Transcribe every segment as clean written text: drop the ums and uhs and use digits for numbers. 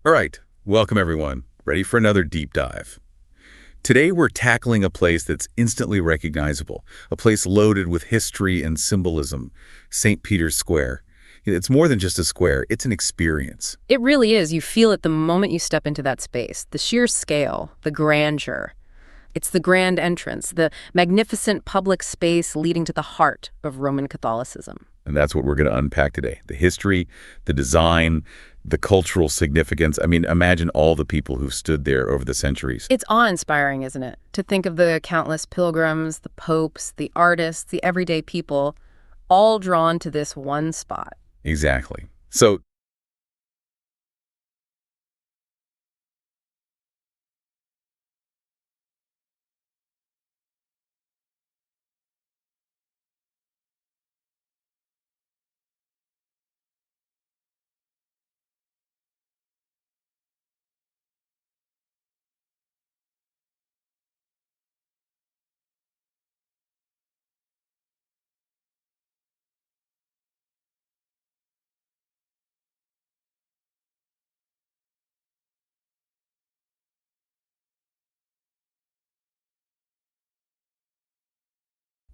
All right, welcome everyone. Ready for another deep dive. Today we're tackling a place that's instantly recognizable, a place loaded with history and symbolism, St. Peter's Square. It's more than just a square, it's an experience. It really is. You feel it the moment you step into that space. The sheer scale, the grandeur. It's the grand entrance, the magnificent public space leading to the heart of Roman Catholicism. And that's what we're going to unpack today. The history, the design, the cultural significance. I mean, imagine all the people who've stood there over the centuries. It's awe-inspiring, isn't it? To think of the countless pilgrims, the popes, the artists, the everyday people, all drawn to this one spot. Exactly. So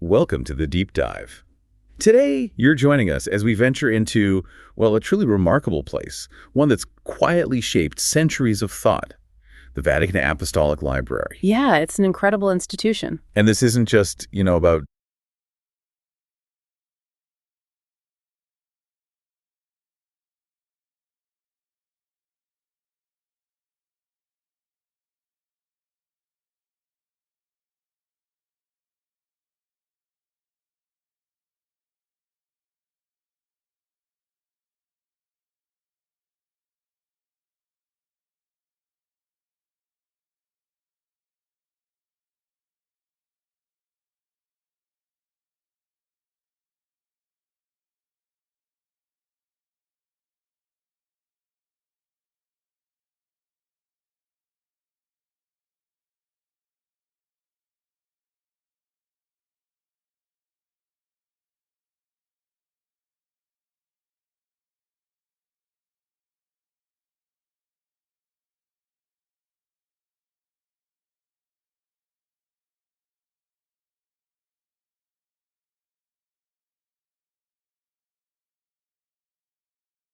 welcome to the deep dive. Today, you're joining us as we venture into, well, a truly remarkable place, one that's quietly shaped centuries of thought, the Vatican Apostolic Library. Yeah, it's an incredible institution. And this isn't just, about